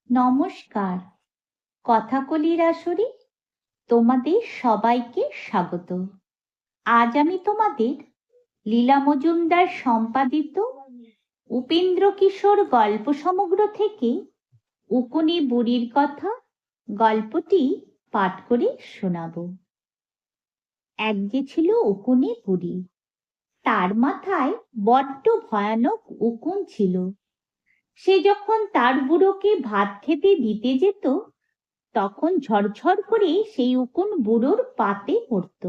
নমস্কার। কথাকলির আসরে তোমাদের সবাইকে স্বাগত। আজ আমি তোমাদের লীলা মজুমদার সম্পাদিত উপেন্দ্র কিশোর গল্প সমগ্র থেকে উকুনি বুড়ির কথা গল্পটি পাঠ করে শোনাব। এক যে ছিল উকুনি বুড়ি, তার মাথায় বড্ড ভয়ানক উকুন ছিল। সে যখন তার বুড়োকে ভাত খেতে দিতে যেত, তখন ঝরঝর করে সেই উকুন বুড়োর পাতে পড়ত।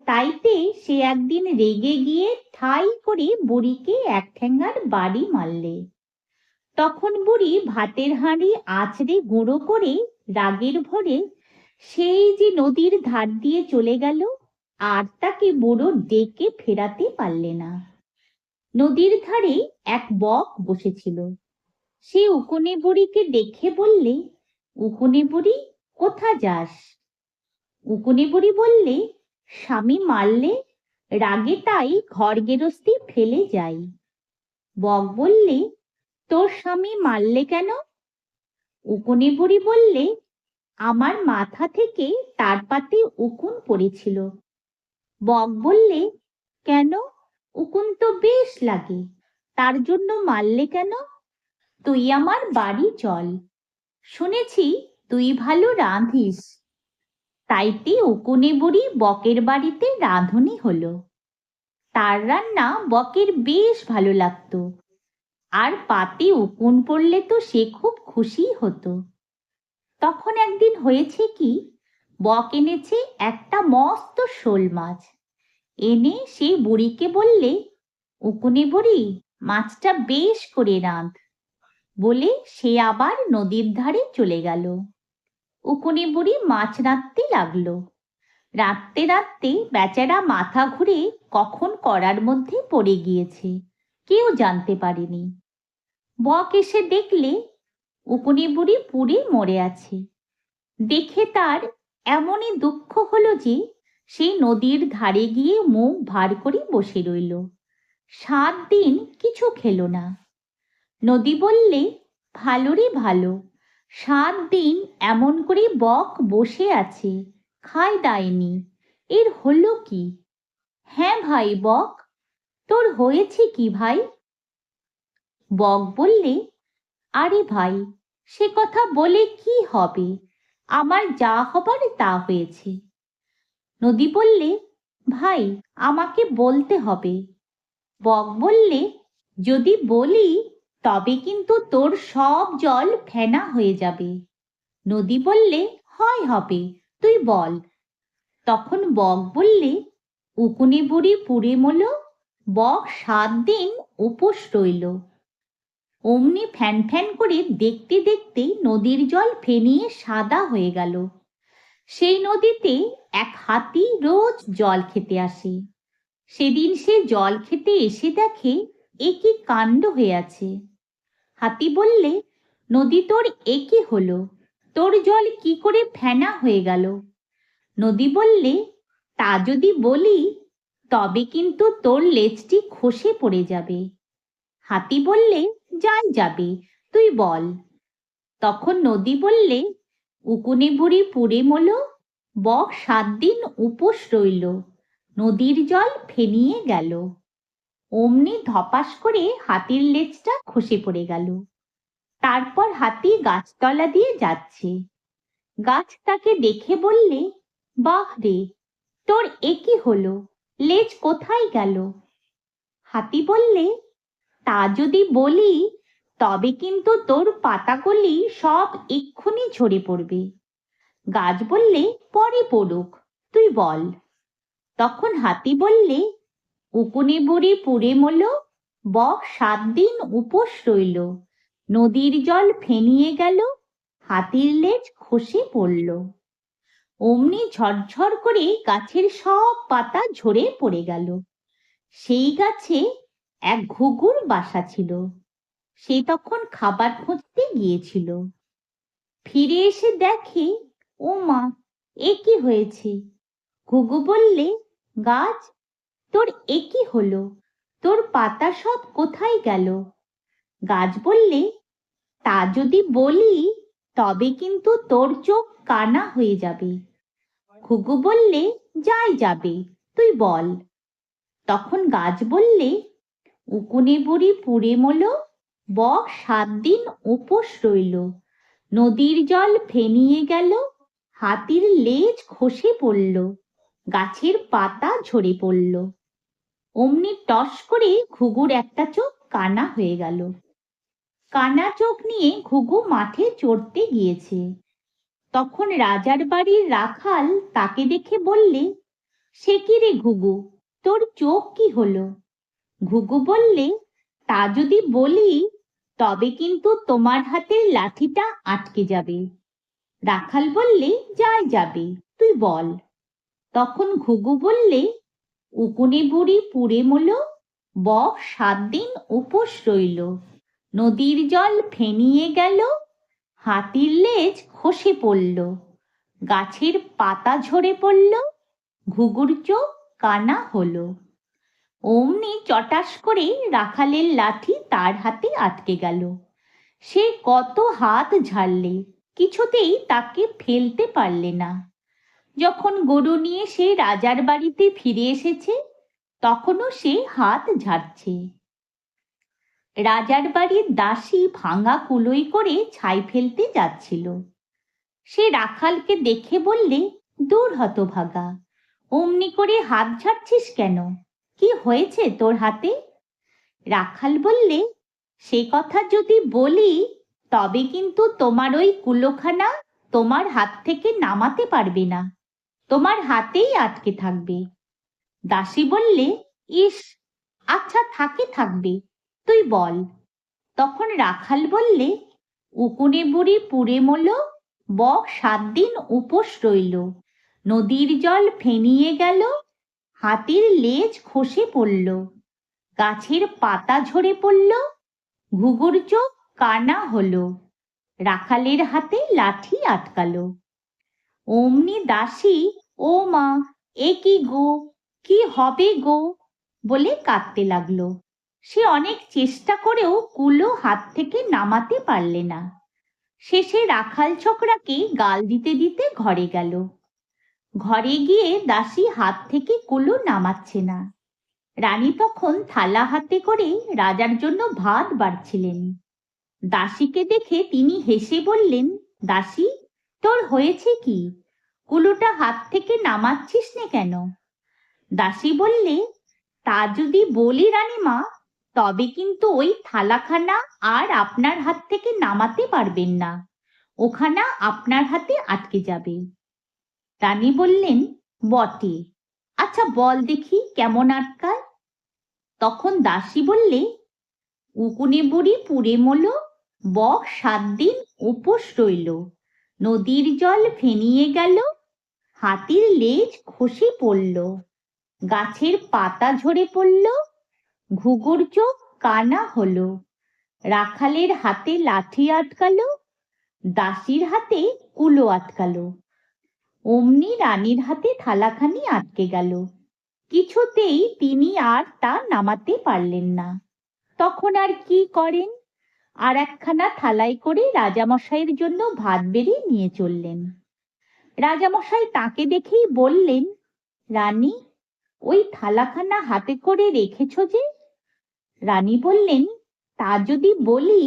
তাইতে সে একদিন রেগে গিয়ে ঠাই করে বুড়িকে এক ঠ্যাঙার বাড়ি মারলে। তখন বুড়ি ভাতের হাঁড়ি আঁচড়ে গুঁড়ো করে রাগের ভরে সেই যে নদীর ধার দিয়ে চলে গেল, আর তাকে বুড়ো ডেকে ফেরাতে পারলে না। নদীর ধারে এক বক বসেছিল। সে উকুনে বুড়িকে দেখে বললে, উকুনে বুড়ি, কোথা যাস? উকুনে বুড়ি বললে, স্বামী মারলে, রাগে তাই ঘর গেরস্তি ফেলে যাই। বক বললে, তোর স্বামী মারলে কেন? উকুনে বুড়ি বললে, আমার মাথা থেকে তার পাতে উকুন পড়েছিল। বক বললে, কেন? উকুন তো বেশ লাগে, তার জন্য মারলে কেন? তুই আমার বাড়ি চল, শুনেছি তুই ভালো রাঁধিস। তাইতে উকুনে বুড়ি বকের বাড়িতে রাঁধুনি হলো। তার রান্না বকের বেশ ভালো লাগতো, আর পাতে উকুন পড়লে তো সে খুব খুশি হতো। তখন একদিন হয়েছে কি, বক এনেছে একটা মস্ত শোল মাছ। এনে সে বুড়িকে বললে, উকুনে বুড়ি, মাছটা বেশ করে রাঁধ। বলে সে আবার নদীর ধারে চলে গেল। উকুনে বুড়ি মাছ রাঁধতে লাগলো। রাঁধতে রাঁধতে বেচারা মাথা ঘুরে কখন কড়ার মধ্যে পড়ে গিয়েছে, কেউ জানতে পারেনি। বক এসে দেখলে উকুনে বুড়ি পুড়ে মরে আছে। দেখে তার এমনই দুঃখ হলো যে সে নদীর ধারে গিয়ে মুখ ভার করে বসে রইল। 7 দিন কিছু খেলো না। নদী বললে, ভালো রে ভালো, 7 দিন এমন করে বক বসে আছে, খায় দায়নি, এর হলো কি? হ্যাঁ ভাই বক, তোর হয়েছে কি ভাই? বক বললে, আরে ভাই, সে কথা বলে কি হবে, আমার যা হবার তা হয়েছে। নদী বললে, ভাই, আমাকে বলতে হবে। বক বললে, যদি বলি তবে কিন্তু তোর সব জল ফেনা হয়ে যাবে। নদী বললে, হয় হবে, তুই বল। তখন বক বললে, উকুনে বুড়ি পুড়ে মল, বক 7 দিন উপোস রইল। অমনি ফ্যান ফ্যান করে দেখতে দেখতে নদীর জল ফেনিয়ে সাদা হয়ে গেল। সেই নদীতে এক হাতি রোজ জল খেতে আসে। সেদিন সে জল খেতে এসে দেখে এ কি কাণ্ড হয়ে আছে। হাতি বললে, নদী, তোর এ কি হলো? তোর জল কি করে ফেনা হয়ে গেল? নদী বললে, তা যদি বলি তবে কিন্তু তোর লেজটি খসে পড়ে যাবে। হাতি বললে, যাই যাবে, তুই বল। তখন নদী বললে, উকুনে বুড়ি পুড়ে মল, বক 7 দিন উপোস রইল, নদীর জল ফেনিয়ে গেল। অমনি ধপাস করে হাতির লেজটা খসে পড়ে গেল। তারপর হাতি গাছতলা দিয়ে যাচ্ছে। গাছ তাকে দেখে বললে, বাহ রে, তোর এ কি হলো, লেজ কোথায় গেল? হাতি বললে, তা যদি বলি তবে কিন্তু তোর পাতাগুলি সব এক্ষুনি ঝরে পড়বে। গাছ বললে, পরে পড়ুক, তুই বল। তখন হাতি বললে, উকুনে বুড়ি পুড়ে মল, বক 7 দিন উপোস রইল, নদীর জল ফেনিয়ে গেল, হাতির লেজ খসে পড়ল। অমনি ঝরঝর করে গাছের সব পাতা ঝরে পড়ে গেল। সেই গাছে এক ঘুঘুর বাসা ছিল। সে তখন খাবার খুঁজতে গিয়েছিল। ফিরে এসে দেখে, ও মা, এ কি হয়েছে? ঘুঘু বললে, গাছ, তোর এ কি হলো, তোর পাতা সব কোথায় গেল? গাছ বললে, তা যদি বলি তবে কিন্তু তোর চোখ কানা হয়ে যাবে। ঘুঘু বললে, যাই যাবে, তুই বল। তখন গাছ বললে, উকুনে বুড়ি পুড়ে মলো, বক 7 দিন উপোস রইল, নদীর জল ফেনিয়ে গেল, হাতির লেজ খসে পড়ল, গাছের পাতা ঝরে পড়ল। অমনি টস করে ঘুঘুর একটা চোখ কানা হয়ে গেল। কানা চোখ নিয়ে ঘুঘু মাঠে চড়তে গিয়েছে। তখন রাজার বাড়ির রাখাল তাকে দেখে বললে, সে কি রে ঘুঘু, তোর চোখ কি হলো? ঘুঘু বললে, তা যদি বলি তবে কিন্তু তোমার হাতের লাঠিটা আটকে যাবে। রাখাল বললে, যাই যাবে, তুই বল। তখন ঘুঘু বললে, উকুনে বুড়ি পুড়ে মলো, বক 7 দিন উপোস রইল, নদীর জল ফেনিয়ে গেল, হাতির লেজ খসে পড়ল, গাছের পাতা ঝরে পড়ল, ঘুঘুর চোখ কানা হলো। অমনি চটাস করে রাখালের লাঠি তার হাতে আটকে গেল। সে কত হাত ঝাড়লে, কিছুতেই তাকে ফেলতে পারলে না। যখন গরু নিয়ে সে রাজার বাড়িতে ফিরে এসেছে, তখনও সে হাত ঝাড়ছে। রাজার বাড়ির দাসী ভাঙা কুলোই করে ছাই ফেলতে যাচ্ছিল। সে রাখালকে দেখে বললে, দূর হতভাগা, অমনি করে হাত ঝাড়ছিস কেন? কি হয়েছে তোর হাতে? রাখাল বললে, সে কথা যদি বলি তবে কিন্তু তোমার ওই কুলোখানা তোমার হাত থেকে নামাতে পারবে না, তোমার হাতেই আটকে থাকবে। দাসী বললে, ইস, আচ্ছা থাকে থাকবে, তুই বল। তখন রাখাল বললে, উকুনে বুড়ি পুড়ে মলো, বক 7 দিন উপোস রইল, নদীর জল ফেনিয়ে গেল, হাতির লেজ খসে পড়ল, গাছের পাতা ঝরে পড়ল, ঘুঘুর চোখ কানা হলো, রাখালের হাতে লাঠি আটকালো। অমনি দাসী, ও মা, এ কি গো, কি হবে গো বলে কাঁদতে লাগলো। সে অনেক চেষ্টা করেও কুলো হাত থেকে নামাতে পারলে না। শেষে রাখাল ছোকরাকে গাল দিতে দিতে ঘরে গেল। ঘরে গিয়ে দাসী হাত থেকে কুলো নামাচ্ছে না। রানী তখন থালা হাতে করে রাজার জন্য ভাত বাড়ছিলেন। দাসীকে দেখে তিনি হেসে বললেন, দাসী, তোর হয়েছে কি? কুলোটা হাত থেকে নামাচ্ছিস না কেন? দাসী বললে, তা যদি বলি রানীমা, তবে কিন্তু ওই থালাখানা আর আপনার হাত থেকে নামাতে পারবেন না, ওখানা আপনার হাতে আটকে যাবে। রানী বললেন, বটে, আচ্ছা বল দেখি কেমন আটকায়। তখন দাসী বললে, উকুনে বুড়ি পুড়ে মলো, বক 7 দিন উপোস রইল, নদীর জল ফেনিয়ে গেল, হাতির লেজ খসে পড়ল, গাছের পাতা ঝরে পড়ল, ঘুঘুর চোখ কানা হলো, রাখালের হাতে লাঠি আটকালো, দাসীর হাতে কুলো আটকালো। অমনি রানীর হাতে থালাখানি আটকে গেল। কিছুতেই তিনি আর তা নামাতে পারলেন না। তখন আর কি করেন? আর একখানা থালায় করে রাজামশাইয়ের জন্য ভাত বেড়ে নিয়ে চললেন। রাজামশাই তাকে দেখেই বললেন, রানী, ওই থালাখানা হাতে করে রেখেছ যে? রানী বললেন, তা যদি বলি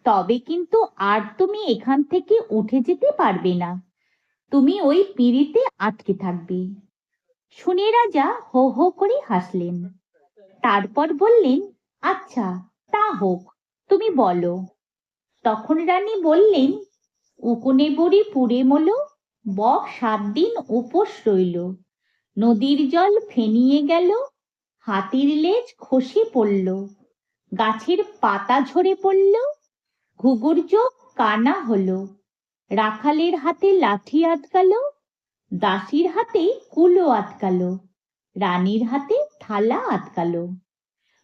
তবে কিন্তু আর তুমি এখান থেকে উঠে যেতে পারবে না, তুমি ওই পিঁড়িতে আটকে থাকবে। শুনে রাজা হো হো করে হাসলেন। তারপর বললেন, আচ্ছা তা হোক, তুমি বলো। তখন রানী বললেন, উকুনে বুড়ি পুড়ে মলো, বক 7 দিন উপোস রইল, নদীর জল ফেনিয়ে গেল, হাতির লেজ খসে পড়ল, গাছের পাতা ঝরে পড়ল, ঘুঘুর চোখ কানা হলো, রাখালের হাতে লাঠি আটকালো, দাসীর হাতে কুলো আটকালো, রানীর হাতে থালা আটকালো।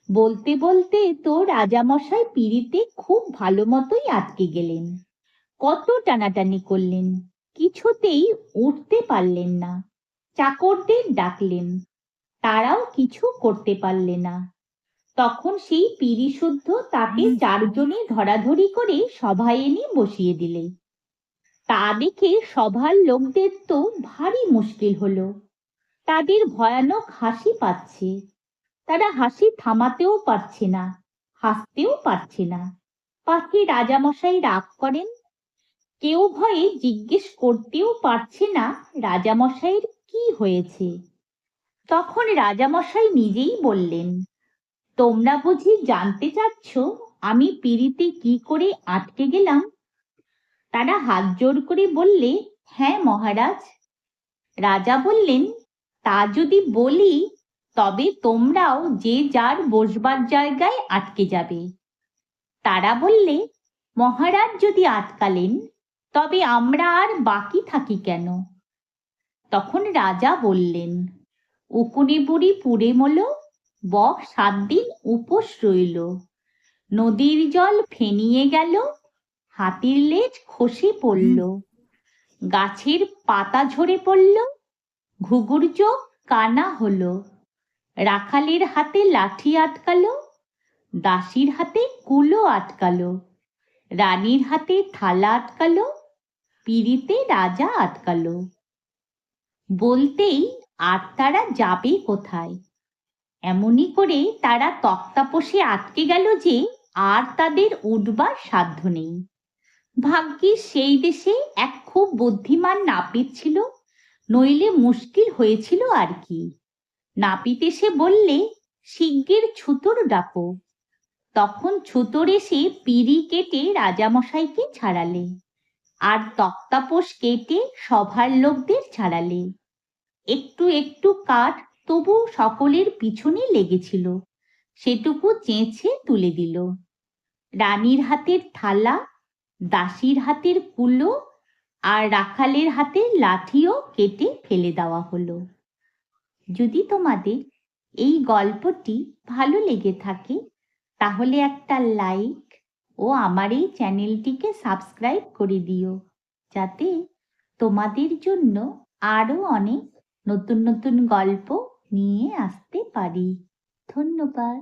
বলতে বলতে তো রাজামশাই পিঁড়িতে খুব ভালো মতোই আটকে গেলেন। কত টানাটানি করলেন, কিছুতেই উঠতে পারলেন না। চাকরদের ডাকলেন, তারাও কিছু করতে পারলে না। তখন সেই পিরিশুদ্ধ তাকে চারজনে ধরাধরি করে সভায় এনে বসিয়ে দিলে। তা দেখে সভার লোকদের তো ভারী মুশকিল হলো। তাদের ভয়ানক হাসি পাচ্ছে। তারা হাসি থামাতেও পারছে না, হাসতেও পারছে না। পাছে রাজামশাই রাগ করেন। কেউ ভয়ে জিজ্ঞেস করতেও পারছে না রাজামশাইয়ের কি হয়েছে। তখন রাজামশাই নিজেই বললেন, তোমরা বুঝি জানতে চাচ্ছ আমি পিঁড়িতে কি করে আটকে গেলাম? তারা হাত জোড় করে বললে, হ্যাঁ মহারাজ। রাজা বললেন, তা যদি বলি তবে তোমরাও যে যার বসবার জায়গায় আটকে যাবে। তারা বললে, মহারাজ যদি আটকালেন তবে আমরা আর বাকি থাকি কেন? তখন রাজা বললেন, উকুনে বুড়ি পুড়ে মলো, বক 7 দিন উপোস রইল, নদীর জল ফেনিয়ে গেল, হাতির লেজ খসে পড়ল, গাছের পাতা ঝরে পড়ল, ঘুঘুর চোখ কানা হলো, রাখালের হাতে লাঠি আটকালো, দাসীর হাতে কুলো আটকালো, রানীর হাতে থালা আটকালো, পিঁড়িতে রাজা আটকালো। বলতেই আর তারা যাবে কোথায়? এমনি করে তারা তক্তাপোষে আটকে গেল যে আর তাদের উঠবার সাধ্য নেই। ভাগ্যিস সেই দেশে এক খুব বুদ্ধিমান নাপিত ছিল, নইলে মুশকিল হয়েছিল আর কি। নাপিত এসে বললে, শিগগির ছুতোর ডাকো। তখন ছুতোর এসে পিঁড়ি কেটে রাজামশাইকে ছাড়ালে, আর তক্তাপোষ কেটে সভার লোকদের ছাড়ালে। একটু একটু কাঠ তবু সকলের পিছনে লেগেছিল, সেটুকু চেঁচে তুলে দিল। রানীর হাতের থালা, দাসীর হাতের কুলো আর রাখালের হাতের লাঠিও কেটে ফেলে দেওয়া হলো। যদি তোমাদের এই গল্পটি ভালো লেগে থাকে তাহলে একটা লাইক ও আমার এই চ্যানেলটিকে সাবস্ক্রাইব করে দিও, যাতে তোমাদের জন্য আরো অনেক নতুন নতুন গল্প নিয়ে আসতে পারি। ধন্যবাদ।